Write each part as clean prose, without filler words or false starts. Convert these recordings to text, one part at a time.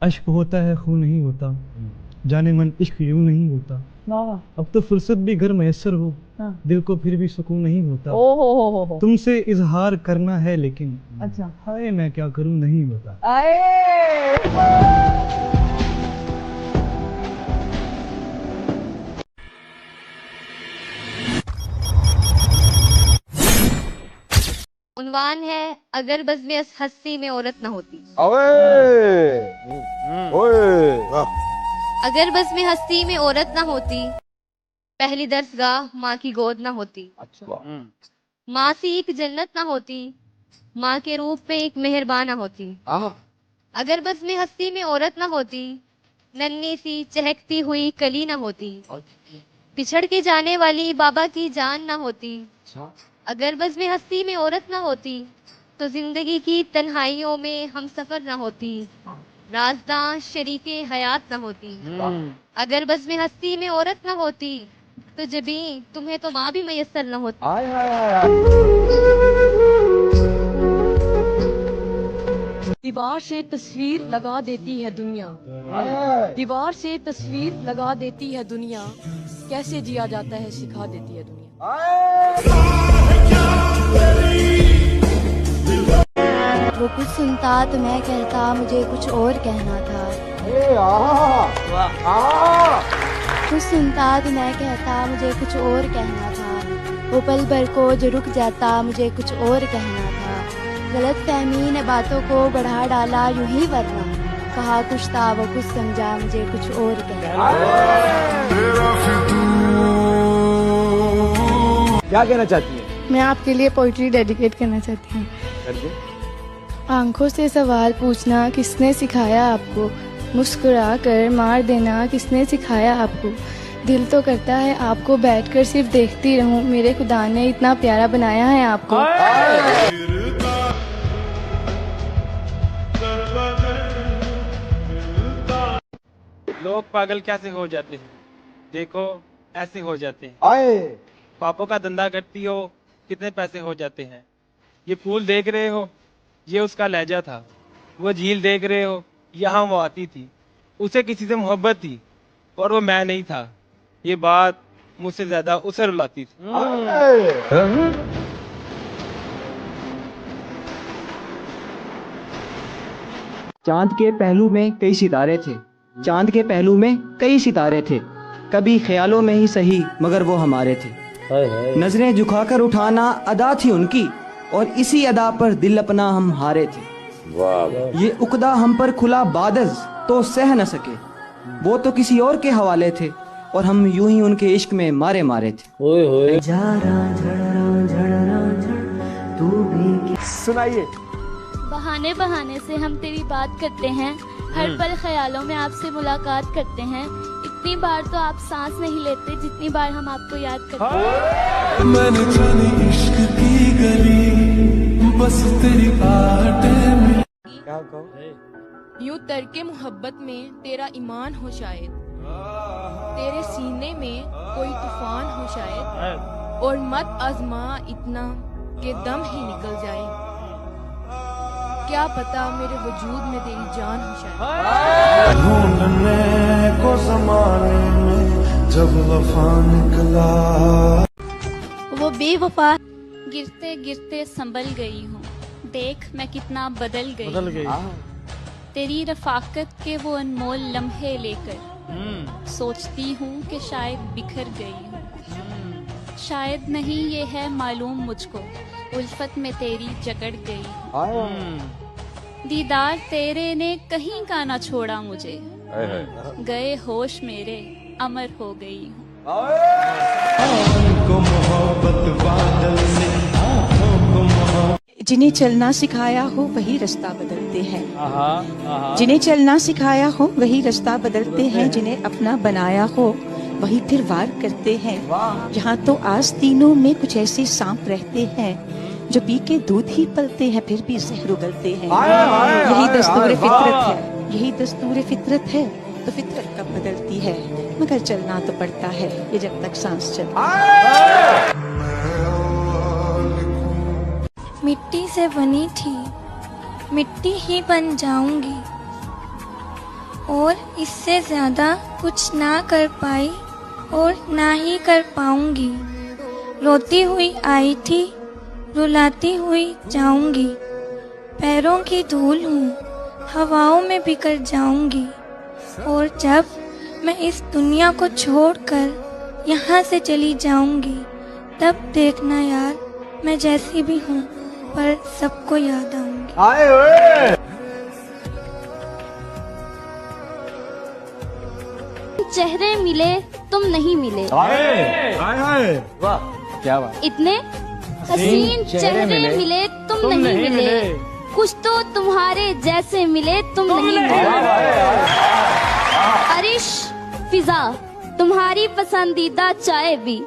अश्क होता है खून नहीं होता, जाने मन इश्क यूं नहीं होता। अब तो फुर्सत भी घर मैसर हो, दिल को फिर भी सुकून नहीं होता। हो। तुमसे इजहार करना है लेकिन अच्छा हाय मैं क्या करूं नहीं होता। उन्वान है अगर बज़्म हस्ती में औरत न होती। अगर बज़्म हस्ती में औरत न होती, पहली दरसगाह माँ की गोद न होती। माँ सी एक जन्नत न होती, माँ के रूप में एक मेहरबान न होती। अगर बज़्म हस्ती में औरत न होती, नन्ही सी चहकती हुई कली न होती। पिछड़ के जाने वाली बाबा की जान न होती। अगर बज़्म हस्ती में औरत न होती, तो जिंदगी की तन्हाइयों में हम सफर न होती, राज़दां शरीके हयात न होती। अगर बज़्म हस्ती में औरत न होती, तो जबी तुम्हें तो माँ भी मैसर न होती। दीवार से तस्वीर लगा देती है दुनिया, दीवार से तस्वीर लगा देती है दुनिया, कैसे जिया जाता है सिखा देती है दुनिया। वो कुछ सुनता तो मैं कहता मुझे कुछ और कहना था। कुछ सुनता तो मैं कहता मुझे कुछ और कहना था। वो पल भर को जो रुक जाता मुझे कुछ और कहना था। गलत फहमी ने बातों को बढ़ा डाला यूं ही, वरना कहा कुछ था वो कुछ समझा मुझे कुछ और कहना। क्या कहना चाहती है? मैं आपके लिए पोइट्री डेडिकेट करना चाहती हूँ। आंखों से सवाल पूछना किसने सिखाया आपको, मुस्कुरा कर मार देना किसने सिखाया आपको। दिल तो करता है आपको बैठकर सिर्फ देखती रहूं, मेरे खुदा ने इतना प्यारा बनाया है आपको। लोग पागल कैसे हो जाते हैं, देखो ऐसे हो जाते हैं। पापों का धंधा करती हो, कितने पैसे हो जाते हैं। ये फूल देख रहे हो, ये उसका लहजा था। वो झील देख रहे हो, यहाँ वो आती थी। उसे किसी से मोहब्बत थी और वो मैं नहीं था। ये बात मुझसे ज्यादा उसे रुलाती थी। चांद के पहलू में कई सितारे थे, चांद के पहलू में कई सितारे थे। कभी ख्यालों में ही सही मगर वो हमारे थे। नजरें झुकाकर उठाना अदा थी उनकी, और इसी अदा पर दिल अपना हम हारे थे। ये उकदा हम पर खुला बादल तो सह न सके, वो तो किसी और के हवाले थे, और हम यूं ही उनके इश्क में मारे मारे थे। सुनाइए। बहाने बहाने से हम तेरी बात करते हैं, हर पल ख्यालों में आपसे मुलाकात करते हैं। इतनी बार तो आप सांस नहीं लेते जितनी बार हम आपको याद करते हैं। मैंने जानी इश्क की गली, बस तेरी बातें में। क्या कहो? यूं तरके मोहब्बत में तेरा ईमान हो शायद, तेरे सीने में कोई तूफान हो शायद, और मत आजमा इतना कि दम ही निकल जाए। क्या पता मेरे वजूद में तेरी जान हो शायद। ढूंढने को ज़माने में जब वफा निकला। वो बेवफा गिरते गिरते संभल गई हूँ, देख मैं कितना बदल गई। तेरी रफाकत के वो अनमोल लम्हे लेकर सोचती हूँ कि शायद बिखर गई हूँ। शायद नहीं ये है मालूम मुझको, उल्फत में तेरी जकड़ गई हूँ। दीदार तेरे ने कहीं का ना छोड़ा मुझे, गए होश मेरे अमर हो गई हूँ। जिन्हें चलना सिखाया हो वही रास्ता बदलते हैं, जिन्हें चलना सिखाया हो वही रास्ता बदलते हैं, जिन्हें अपना बनाया हो वही फिर वार करते हैं। यहाँ तो आस्तीनों में कुछ ऐसे सांप रहते हैं जो पी के दूध ही पलते हैं फिर भी जहर उगलते हैं। यही दस्तूर फितरत है, यही दस्तूर फितरत है। तो फितरत कब बदलती है, मगर चलना तो पड़ता है ये जब तक सांस चलती। मिट्टी से बनी थी, मिट्टी ही बन जाऊंगी। और इससे ज्यादा कुछ ना कर पाई और ना ही कर पाऊंगी। रोती हुई आई थी, रुलाती हुई जाऊंगी। पैरों की धूल हूँ, हवाओं में बिखर जाऊंगी। और जब मैं इस दुनिया को छोड़कर यहाँ से चली जाऊंगी, तब देखना यार, मैं जैसी भी हूँ पर सबको याद आऊंगी। चेहरे मिले तुम नहीं मिले, वाह क्या बात। इतने हसीन चेहरे मिले तुम नहीं मिले, कुछ तो तुम्हारे जैसे मिले तुम नहीं मिले। अरिश फिजा तुम्हारी पसंदीदा चाय भी,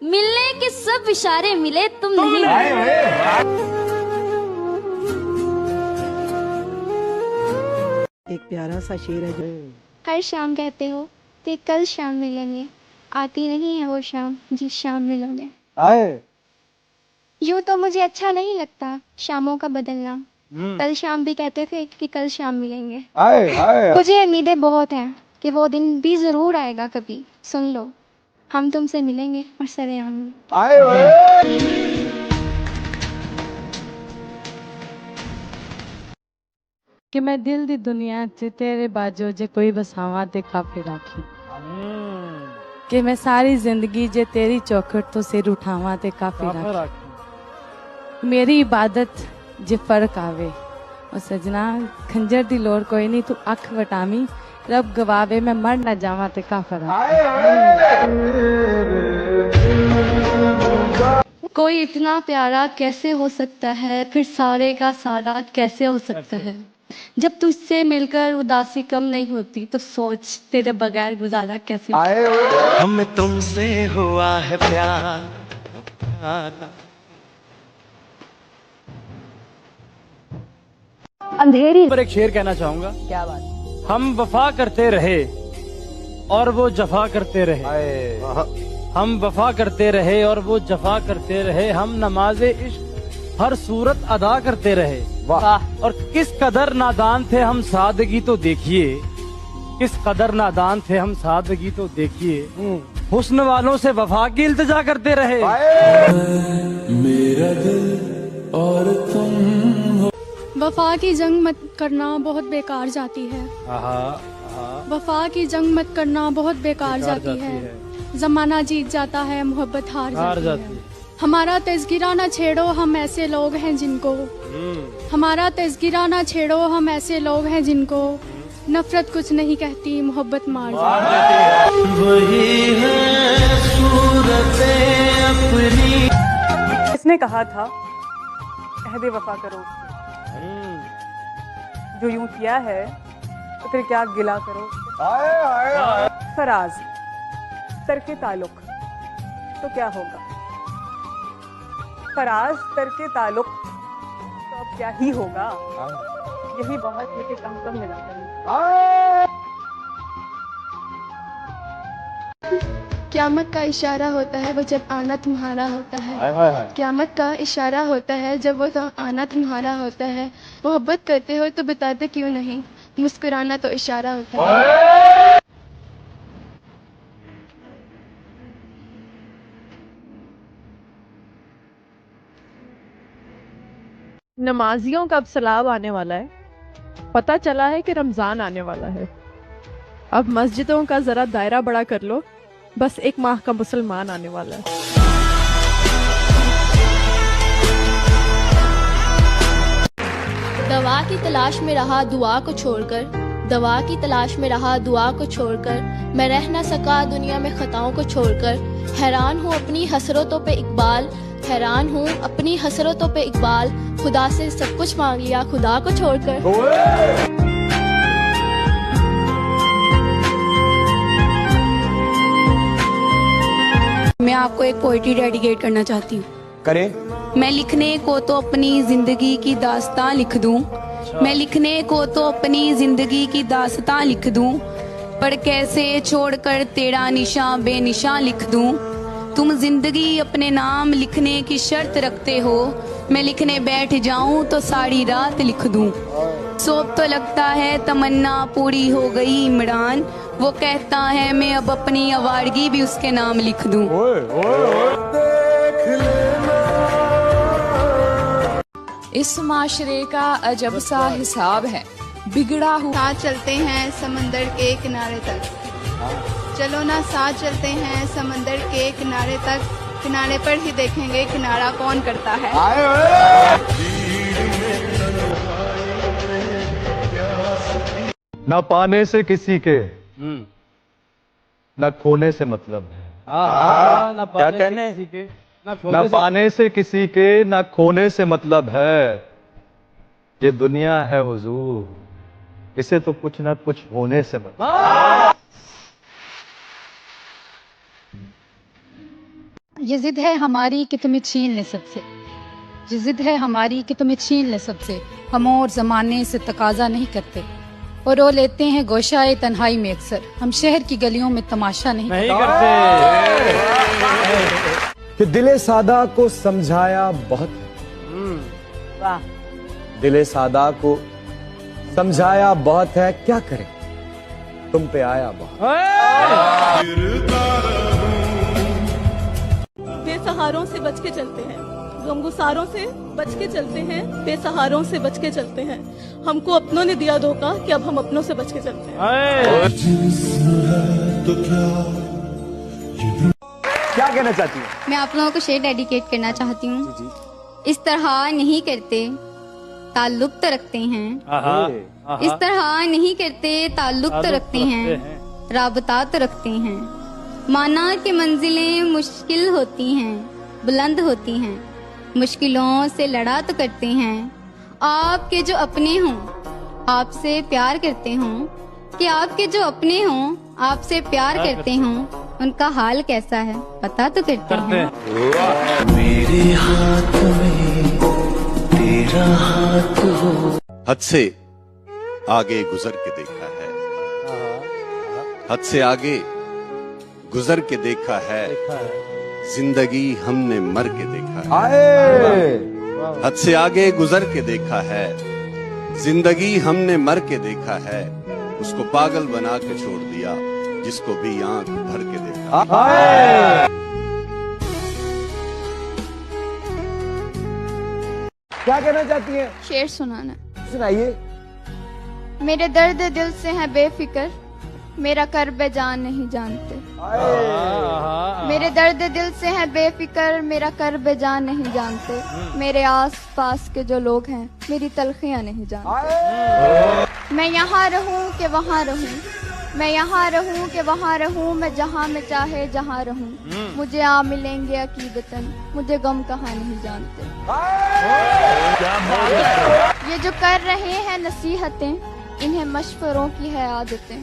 मिलने के सब इशारे मिले तुम नहीं मिले। एक प्यारा सा शेर है जो हर शाम कहते हो कि कल शाम मिलेंगे, आती नहीं है वो शाम जिस शाम मिलोगे। यूँ तो मुझे अच्छा नहीं लगता शामों का बदलना, कल शाम भी कहते थे कि कल शाम मिलेंगे। मुझे उम्मीदें बहुत हैं कि वो दिन भी जरूर आएगा कभी, सुन लो हम तुमसे मिलेंगे और सरेआम में। कि मैं दिल दी दुनिया च तेरे बाजो जे कोई बसावा ते काफी राखी, कि मैं सारी जिंदगी जे तेरी चौखट तो सिर उठावा ते काफी राखी। मेरी इबादत जे फर्क आवे और सजना खंजर दी लोड़ कोई नहीं, तू अख वटामी रब गवावे मैं मर ना जावा ते काफी राखी। कोई इतना प्यारा कैसे हो सकता है, फिर सारे का सारा कैसे हो सकता है। जब तुझसे मिलकर उदासी कम नहीं होती तो सोच तेरे बगैर गुजारा कैसे। हमें तुमसे हुआ है प्यार। अंधेरी पर एक शेर कहना चाहूंगा। क्या बात। हम वफा करते रहे और वो जफा करते रहे, हम वफा करते रहे और वो जफा करते रहे, हम नमाज़े इश्क हर सूरत अदा करते रहे। वाह। और किस कदर नादान थे हम सादगी तो देखिए, किस कदर नादान थे हम सादगी तो देखिए, हुस्न वालों से वफा की इल्तिजा करते रहे। मेरा दिल और तुम। वफा की जंग मत करना बहुत बेकार जाती है। वफा की जंग मत करना बहुत बेकार जाती है। जमाना जीत जाता है, मोहब्बत हार जाती है। हमारा तज़किरा न छेड़ो, हम ऐसे लोग हैं जिनको, हमारा तज़किरा न छेड़ो, हम ऐसे लोग हैं जिनको नफरत कुछ नहीं कहती, मोहब्बत मार जाती। वही है सूरतें अपनी। किसने कहा था अहद वफा करो, जो यूं किया है तो फिर क्या गिला करो। फराज तरके ताल्लुक तो क्या होगा, फराज तरके ताल्लुक तो अब क्या ही होगा। यही बहुत है कि कम मिला करें। क़यामत का इशारा होता है वो जब आना तुम्हारा होता है। क़यामत का इशारा होता है जब वो आना तुम्हारा होता है। मोहब्बत करते हो तो बताते क्यों नहीं, मुस्कुराना तो इशारा होता है। नमाजियों का अब सलाब आने वाला है। पता चला है कि रमजान आने वाला है। अब मस्जिदों का जरा दायरा बड़ा कर लो, बस 1 माह का मुसलमान आने वाला है। दवा की तलाश में रहा दुआ को छोड़कर, दवा की तलाश में रहा दुआ को छोड़कर, मैं रह न सका दुनिया में खताओं को छोड़कर। हैरान हूँ अपनी हसरतों पे इकबाल, हैरान हूँ अपनी हसरतों पे इकबाल, खुदा से सब कुछ मांग लिया खुदा को छोड़कर। मैं आपको एक पोइट्री डेडिकेट करना चाहती हूँ। करें। मैं लिखने को तो अपनी जिंदगी की दास्तां लिख दूं, मैं लिखने को तो अपनी जिंदगी की दास्तां लिख दूं, पर कैसे छोड़कर तेरा निशान बेनिशान लिख दूं। तुम जिंदगी अपने नाम लिखने की शर्त रखते हो, मैं लिखने बैठ जाऊं तो सारी रात लिख दूं। सोप तो लगता है तमन्ना पूरी हो गई इमरान, वो कहता है मैं अब अपनी आवारगी भी उसके नाम लिख दूं। इस माशरे का अजब सा हिसाब है, बिगड़ा हुआ। साथ चलते हैं समंदर के किनारे तक, चलो ना साथ चलते हैं समंदर के किनारे तक, किनारे पर ही देखेंगे किनारा कौन करता है। न पाने से किसी के न खोने से मतलब है। क्या कहने? न पाने से किसी के न खोने से मतलब है, ये दुनिया है हुजूर, इसे तो कुछ न कुछ होने से मतलब। ये जिद है हमारी कि तुम्हें छीन ले सबसे, ये जिद है हमारी कि तुम्हें छीन ले सबसे। हम और जमाने से तकाजा नहीं करते और रो लेते हैं गोशाए तन्हाई में अक्सर। हम शहर की गलियों में तमाशा नहीं करते। कि दिले सादा को समझाया बहुत, दिले सादा को समझाया बहुत है, क्या करें तुम पे आया बहुत। बेसहारों से बच के चलते हैं, गमगुसारों से बच के चलते हैं, बेसहारों से बच के चलते हैं। हमको अपनों ने दिया धोखा कि अब हम अपनों से बच के चलते हैं। क्या कहना चाहती हूँ? मैं आप लोगों को शेर डेडिकेट करना चाहती हूँ। इस तरह नहीं करते ताल्लुक तो रखते हैं, इस तरह नहीं करते ताल्लुक तो रखते हैं, राबता तो रखते हैं। माना कि मंजिलें मुश्किल होती हैं, बुलंद होती हैं, मुश्किलों से लड़ा तो करते हैं। आपके जो अपने हों आपसे प्यार करते हों, कि आपके जो अपने हों आपसे प्यार करते हों, उनका हाल कैसा है पता तो करते हैं। मेरे हाथ में तेरा हाथ हो। हद से आगे गुजर के देखा है, हद से आगे गुजर के देखा है, जिंदगी हमने मर के देखा है। हद से आगे गुजर के देखा है, जिंदगी हमने मर के देखा है। उसको पागल बना के छोड़ दिया जिसको भी आंख भर के देखा। क्या कहना चाहती हैं? शेर सुनाना। सुनाइए। मेरे दर्द दिल से है बेफिक्र, मेरा कर्ब जान नहीं जानते। मेरे दर्द दिल से है बेफिक्र, मेरा कर्ब जान नहीं जानते। मेरे आस पास के जो लोग हैं मेरी तलखियां नहीं जानते। मैं यहाँ रहूं कि वहाँ रहूं, मैं यहाँ रहूं कि वहाँ रहूं, मैं जहाँ में चाहे जहाँ रहूं। मुझे आ मिलेंगे अकीदतन, मुझे गम कहाँ नहीं जानते। ये जो कर रहे हैं नसीहतें, इन्हें मशवरों की है आदतें।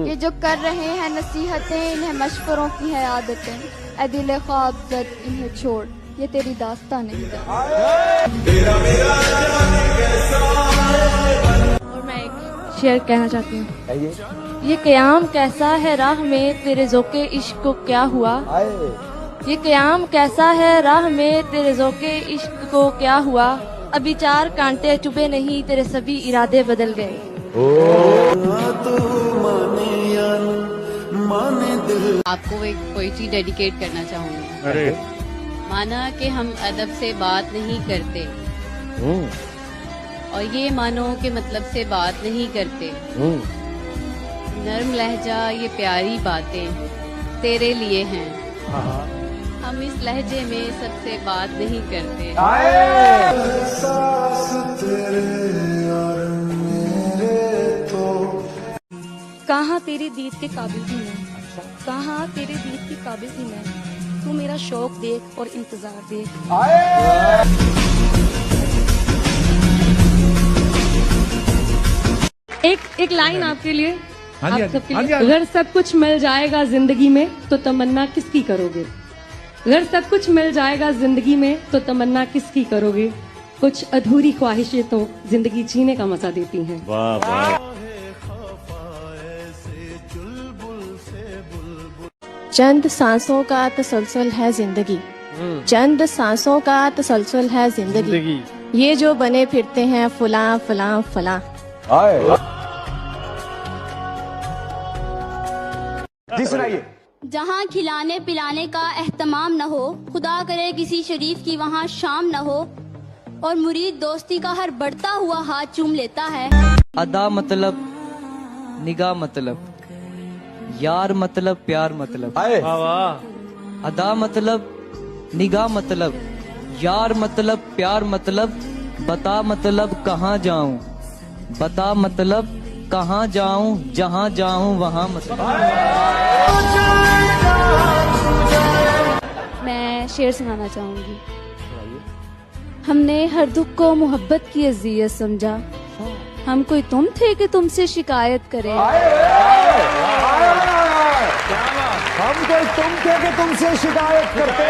ये जो कर रहे हैं नसीहतें, इन्हें मशवरों की है आदतें। ऐ दिल ख्वाब जद इन्हें छोड़, ये तेरी दास्तां नहीं जानते। और मैं एक शेर कहना चाहती हूँ। ये क़याम कैसा है राह में तेरे ज़ौक़े इश्क को क्या हुआ। ये क़याम कैसा है राह में तेरे ज़ौक़े इश्क को क्या हुआ। अभी 4 कांटे चुभे नहीं, तेरे सभी इरादे बदल गए। आपको एक पोइट्री डेडिकेट करना चाहूँगी। माना कि हम अदब से बात नहीं करते, और ये मानो कि मतलब से बात नहीं करते। नर्म लहजा ये प्यारी बातें तेरे लिए हैं, हम इस लहजे में सबसे बात नहीं करते। कहाँ तेरे दीद के काबिल थी मैं, कहाँ तेरे दीद के काबिल थी मैं। तू मेरा शौक देख और इंतजार देख। एक लाइन आपके लिए, आप सबके लिए। अगर सब कुछ मिल जाएगा जिंदगी में तो तमन्ना किसकी करोगे। अगर सब कुछ मिल जाएगा जिंदगी में तो तमन्ना किसकी करोगे। कुछ अधूरी ख्वाहिशें तो जिंदगी जीने का मजा देती हैं। वाह वाह। चंद सांसों का तसलसल है जिंदगी, चंद सांसों का तसलसल है जिंदगी। ये जो बने फिरते हैं फलां फलां फलां, जी सुनाइए। जहाँ खिलाने पिलाने का एहतमाम न हो, खुदा करे किसी शरीफ की वहाँ शाम न हो, और मुरीद दोस्ती का हर बढ़ता हुआ हाथ चूम लेता है। अदा मतलब निगाह मतलब, यार मतलब प्यार मतलब, अदा मतलब निगाह मतलब, यार मतलब प्यार मतलब, बता मतलब कहाँ जाऊं, बता मतलब कहाँ जाऊं, जहाँ जाऊं वहाँ मतलब। मैं शेर सुनाना चाहूंगी। हमने हर दुख को मोहब्बत की अज़ियत समझा, हम कोई तुम थे कि तुमसे शिकायत करें। हम कोई तुम थे कि तुमसे शिकायत करते।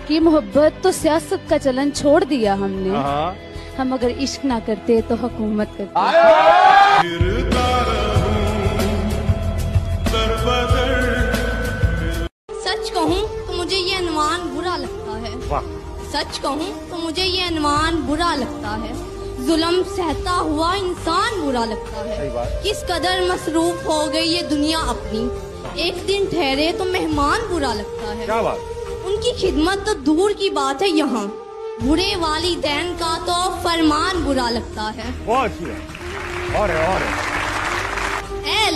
कि मोहब्बत तो सियासत का चलन छोड़ दिया हमने, हम अगर इश्क ना करते तो हुकूमत करते। सच कहूँ तो मुझे ये अनुमान बुरा लगता है, सच कहूँ तो मुझे ये अनुमान बुरा लगता है, जुल्म सहता हुआ इंसान बुरा लगता है। किस कदर मसरूफ हो गई ये दुनिया अपनी, एक दिन ठहरे तो मेहमान बुरा लगता है। क्या बात? उनकी खिदमत तो दूर की बात है, यहाँ बुरे वालिदैन का तो फरमान बुरा लगता है। और ऐ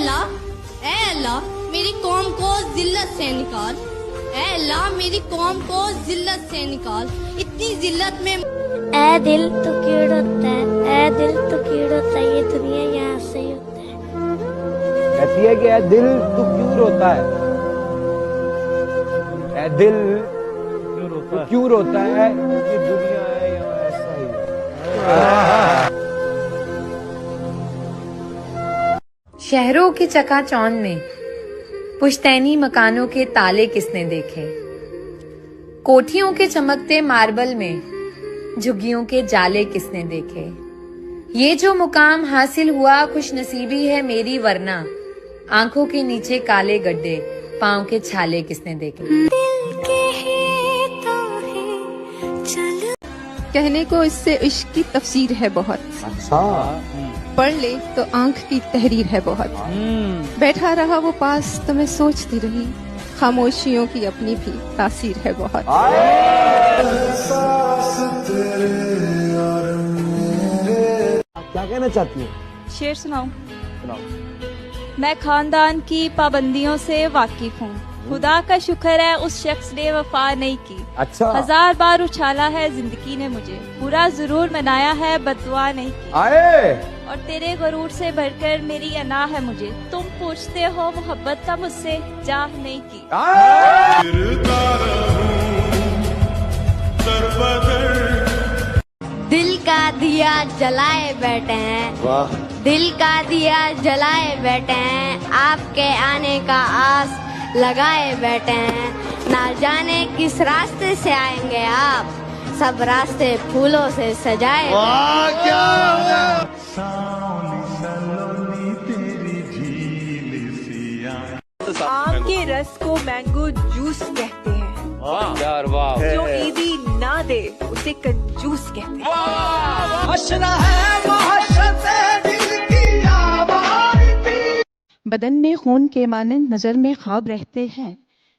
अल्लाह मेरी कौम को जिल्लत से निकाल, ऐ अल्लाह मेरी कौम को जिल्लत से निकाल, इतनी जिल्लत में। ऐ दिल तो क्यों रोता है, ऐ दिल तो क्यों रोता है, ये दुनिया यहाँ से ही होता है। कहती है कि ऐ दिल तू क्यों रोता है, ऐ दिल तू क्यों रोता है, ये दुनिया है यहाँ ऐसा ही है। शहरों की चकाचौंध में पुश्तैनी मकानों के ताले किसने देखे, कोठियों के चमकते मार्बल में झुग्गियों के जाले किसने देखे। ये जो मुकाम हासिल हुआ खुशनसीबी है मेरी, वरना आंखों के नीचे काले गड्ढे पाँव के छाले किसने देखे। कहने को इससे इश्क की तफसीर है बहुत, पढ़ ले तो आंख की तहरीर है बहुत। बैठा रहा वो पास तो मैं सोचती रही, खामोशियों की अपनी भी तासीर है बहुत। क्या कहना चाहती है? शेर सुनाऊं? मैं खानदान की पाबंदियों से वाकिफ हूँ, खुदा का शुक्र है उस शख्स ने वफा नहीं की। अच्छा। 1000 बार उछाला है जिंदगी ने मुझे, बुरा जरूर मनाया है बददुआ नहीं की। और तेरे गरूर से भरकर मेरी अना है मुझे, तुम पूछते हो मोहब्बत का मुझसे जाह नहीं की। दिल का दिया जलाए बैठे हैं, दिल का दिया जलाए बैठे हैं, आपके आने का आस लगाए बैठे हैं, ना जाने किस रास्ते से आएंगे आप, सब रास्ते फूलों से सजाए। आम के रस को मैंगो जूस कहते हैं, जो ईदी ना दे उसे कंजूस कहते हैं। बदन में खून के मानंद नजर में ख्वाब रहते हैं,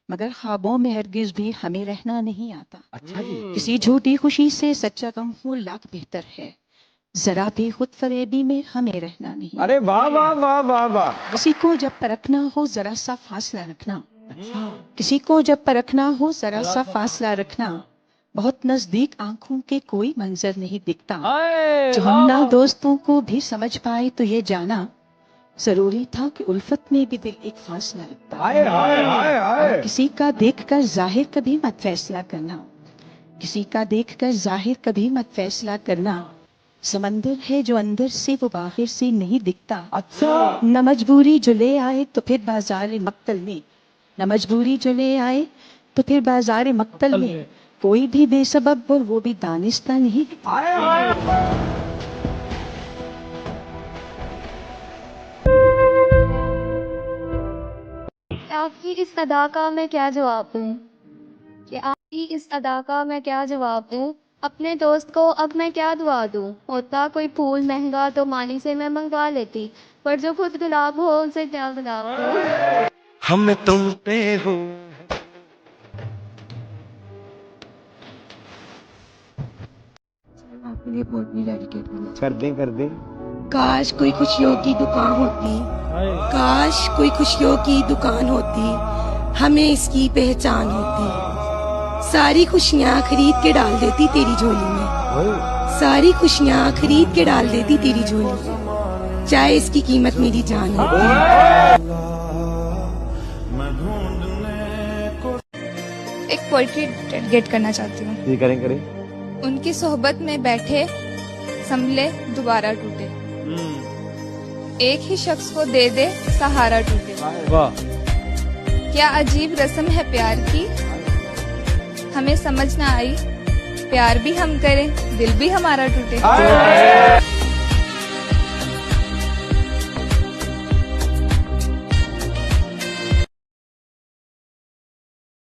मगर ख्वाबों में हरगिज भी हमें रहना नहीं आता। अच्छा जी। किसी झूठी खुशी से सच्चा गम हो लाख बेहतर है, जरा भी खुद फरेबी में हमें रहना नहीं। अरे वाह वाह वाह वाह वाह। किसी को जब परखना हो जरा सा फासला रखना, किसी को जब परखना हो जरा सा फासला रखना, बहुत नजदीक आंखों के कोई मंजर नहीं दिखता, जो हम ना दोस्तों को भी समझ पाए तो ये जाना जरूरी था कि उल्फत में भी दिल एक फासला रखता है। और किसी का देखकर जाहिर कभी मत फैसला करना, किसी का देखकर जाहिर कभी मत फैसला करना, समंदर है जो अंदर से वो बाहर से नहीं दिखता। अच्छा। न मजबूरी जो ले आए तो फिर बाजार मक्तल में, न मजबूरी जो ले आए तो फिर बाजार मक्तल में, कोई भी बेसबब और वो भी दानिस्ता नहीं। आपकी इस अदा का मैं क्या जवाब दूं, कि आपकी इस अदा का मैं क्या जवाब दूं, अपने दोस्त को अब मैं क्या दुआ दूं? होता कोई फूल महंगा तो माली से मैं मंगवा लेती, पर जो खुद गुलाब हो उनसे क्या गुलाब दूं? हम तुम पे हो कर दे काश कोई खुशियों की दुकान होती, काश कोई खुशियों की दुकान होती, हमें इसकी पहचान होती। सारी खुशियाँ खरीद के डाल देती तेरी झोली में, सारी खुशियाँ खरीद के डाल देती तेरी झोली में, चाहे इसकी कीमत मेरी जान होती। एक पोइट्री डेडिकेट करना चाहती हूँ। जी करें। उनकी सोहबत में बैठे संभले दोबारा टूटे, एक ही शख्स को दे दे सहारा टूटे। वाह। क्या अजीब रस्म है प्यार की, हमें समझ ना आई, प्यार भी हम करें दिल भी हमारा टूटे।